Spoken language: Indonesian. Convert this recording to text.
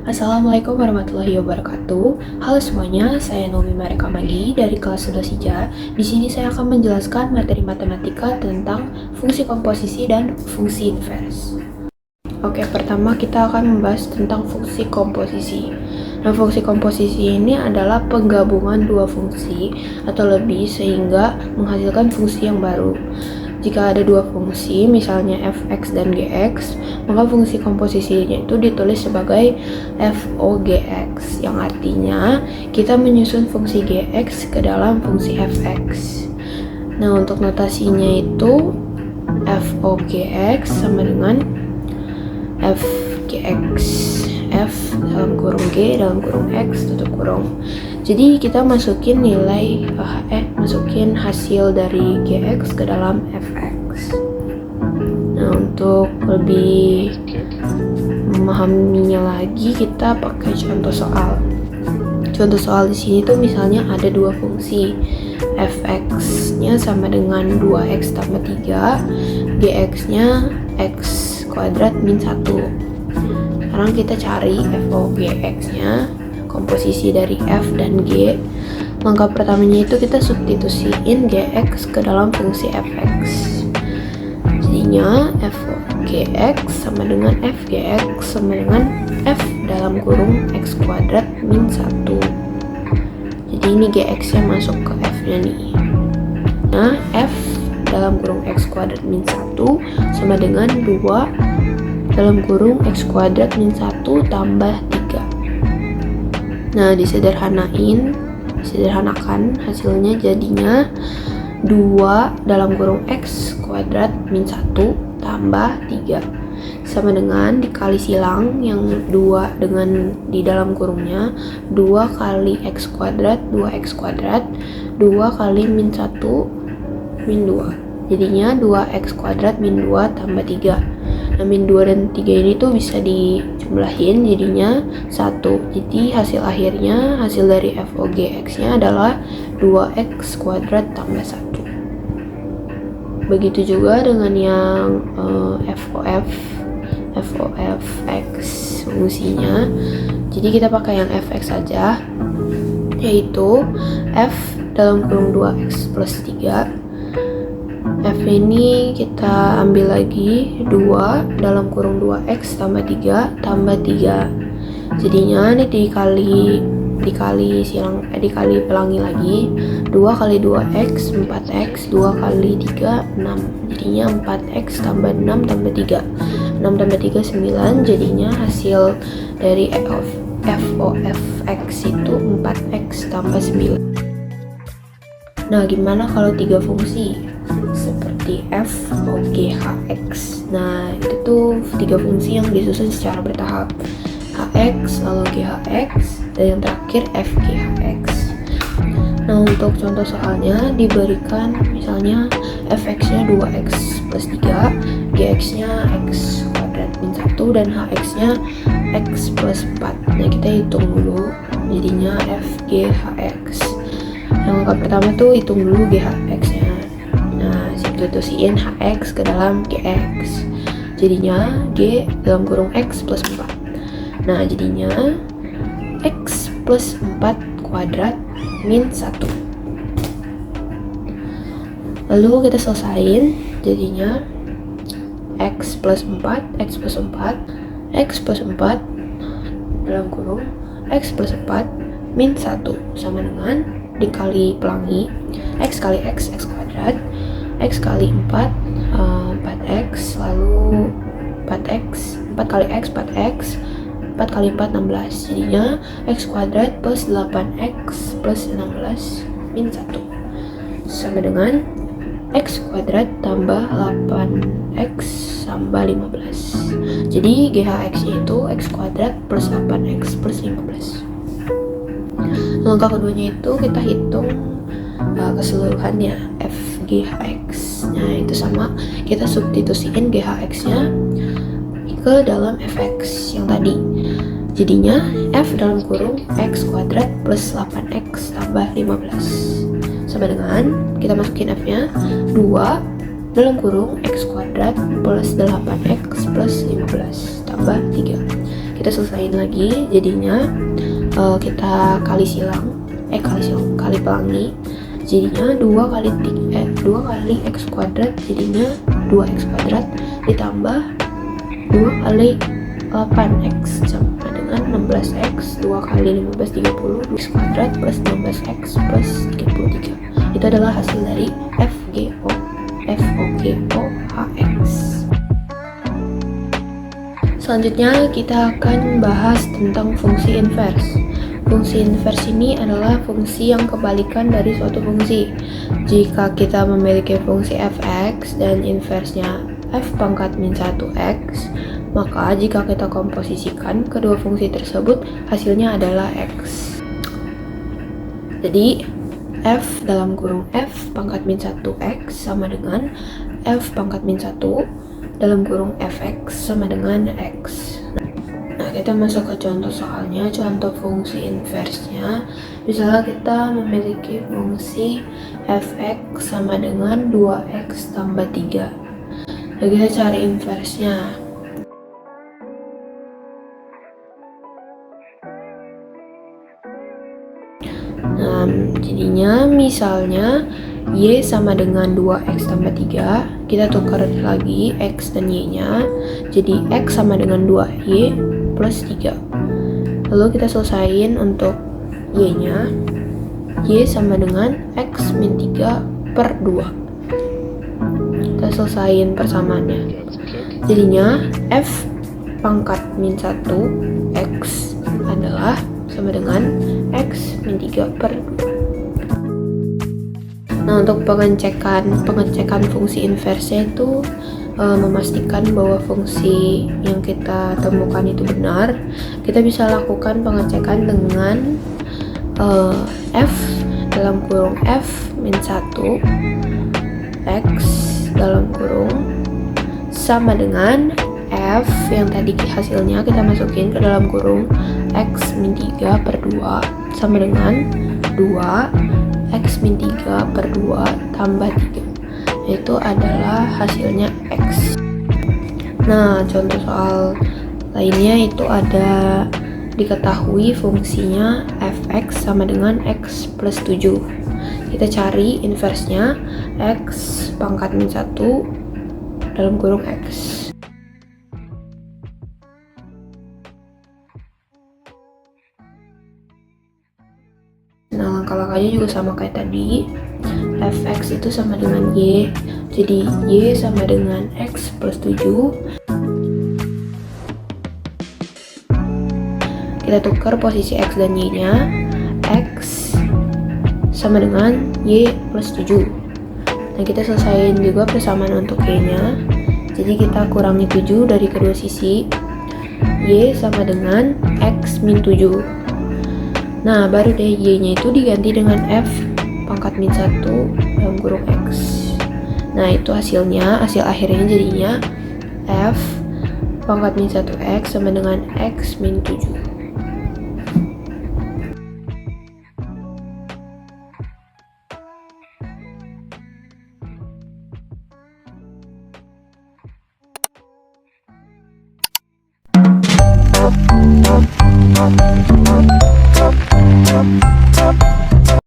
Assalamualaikum warahmatullahi wabarakatuh. Halo semuanya, saya Nomi Mareka Magi dari kelas 11 IJA. Di sini saya akan menjelaskan materi matematika tentang fungsi komposisi dan fungsi inverse. Oke, pertama kita akan membahas tentang fungsi komposisi. Nah, fungsi komposisi ini adalah penggabungan dua fungsi atau lebih sehingga menghasilkan fungsi yang baru. Jika ada dua fungsi, misalnya fx dan gx, maka fungsi komposisinya itu ditulis sebagai fOGX, yang artinya kita menyusun fungsi gx ke dalam fungsi fx. Nah, untuk notasinya itu fOGX sama dengan fgx, f dalam kurung g dalam kurung x tutup kurung. Jadi kita masukin masukin hasil dari gx ke dalam fx. Nah, untuk lebih memahaminya lagi kita pakai contoh soal. Contoh soal di sini tuh misalnya ada dua fungsi, fx-nya sama dengan 2x tambah 3, gx-nya x kuadrat min 1. Sekarang kita cari fOGX-nya, komposisi dari f dan g. Langkah pertamanya itu kita substitusiin gx ke dalam fungsi fx. Jadinya fOGX sama dengan fgx sama dengan f dalam kurung x kuadrat min 1. Jadi ini gx-nya masuk ke f-nya nih. Nah, f dalam kurung x kuadrat min 1 sama dengan 2 dalam kurung x kuadrat min 1 tambah 3. Nah, disederhanakan hasilnya jadinya 2 dalam kurung x kuadrat min 1 tambah 3 sama dengan dikali silang yang 2 dengan di dalam kurungnya, 2 kali x kuadrat 2x kuadrat, 2 kali min 1 min 2, jadinya 2x kuadrat min 2 tambah 3. Nah, min 2 dan 3 ini tuh bisa dijumlahin jadinya 1. Jadi hasil akhirnya, hasil dari fOGX nya adalah 2x kuadrat tambah 1. Begitu juga dengan yang FOFX fungsinya. Jadi kita pakai yang fx saja, yaitu f dalam kurung 2x plus 3. F ini kita ambil lagi 2 dalam kurung 2x tambah 3 tambah 3. Jadinya ini dikali pelangi lagi, 2 kali 2x 4x, 2 kali 3 6. Jadinya 4x tambah 6 tambah 3. 6 tambah 3 9, jadinya hasil dari fOFX itu 4x tambah 9. Nah, gimana kalau 3 fungsi? Seperti fOGHX. Nah, itu tuh 3 fungsi yang disusun secara bertahap. HX, lalu GHX, dan yang terakhir FGHX. Nah, untuk contoh soalnya diberikan misalnya fx-nya 2x plus 3, gx-nya x kuadrat min 1, dan hx-nya x plus 4. Nah, kita hitung dulu jadinya FGHX. Yang langkah pertama tuh hitung dulu GHX-nya. Nah, substitusiin hx ke dalam gx. Jadinya g dalam kurung x plus 4. Nah, jadinya x plus 4 kuadrat min 1. Lalu kita selesain, jadinya x plus 4 dalam kurung x plus 4 min 1 sama dengan dikali pelangi x kali x kuadrat, x kali 4 4x, lalu 4x, 4 kali x 4x, 4 kali 4 16, jadinya x kuadrat plus 8x plus 16 min 1 sama dengan x kuadrat tambah 8x tambah 15. Jadi GHX-nya itu x kuadrat plus 8x plus 15. Langkah keduanya itu kita hitung keseluruhannya FGHX. Nah, itu sama, kita substitusiin GHX-nya ke dalam fx yang tadi. Jadinya f dalam kurung x kuadrat plus 8x tambah 15 sama dengan kita masukin f-nya 2 dalam kurung x kuadrat plus 8x plus 15 tambah 3. kita selesaiin lagi. Jadinya kita kali pelangi, jadinya 2 kali x kuadrat, jadinya 2x kuadrat ditambah 2 kali 8x sama dengan 16x, 2 kali 15 30, x kuadrat plus 16x plus 33. Itu adalah hasil dari FOGO-HX. Selanjutnya kita akan bahas tentang fungsi inverse. Fungsi inverse ini adalah fungsi yang kebalikan dari suatu fungsi. Jika kita memiliki fungsi fx dan inversenya f pangkat min 1x, maka jika kita komposisikan kedua fungsi tersebut, hasilnya adalah x. Jadi f dalam kurung f pangkat min 1x sama dengan f pangkat min 1 dalam kurung fx sama dengan x. Nah, kita masuk ke contoh soalnya, contoh fungsi inversenya. Misalnya kita memiliki fungsi fx sama dengan 2x tambah 3. Nah, kita cari inversenya. Nah, jadinya misalnya y sama dengan 2x tambah 3, kita tukar lagi x dan y nya, jadi x sama dengan 2y plus 3. Lalu kita selesaiin untuk y nya, y sama dengan x min 3 per 2. Kita selesaiin persamaannya, jadinya f pangkat min 1 x adalah sama dengan x min 3 per 2. Nah, untuk pengecekan fungsi inverse itu memastikan bahwa fungsi yang kita temukan itu benar, kita bisa lakukan pengecekan dengan f dalam kurung f min 1 x dalam kurung sama dengan f yang tadi hasilnya kita masukin ke dalam kurung x min 3 per 2 sama dengan 2 x min 3 per 2 tambah 3, yaitu adalah hasilnya x. Nah, contoh soal lainnya itu ada diketahui fungsinya fx sama dengan x plus 7. Kita cari inversenya x pangkat min 1 dalam kurung x. Nah, langkah-langkahnya juga sama kayak tadi. Fx itu sama dengan y, jadi y sama dengan x plus 7. Kita tukar posisi x dan y nya, x sama dengan y plus 7. Nah, kita selesaiin juga persamaan untuk y nya, jadi kita kurangi 7 dari kedua sisi, y sama dengan x min 7. Nah, baru deh y-nya itu diganti dengan f pangkat min 1 dalam kurung x. Nah, itu hasilnya, hasil akhirnya jadinya f pangkat min 1x sama dengan x min 7.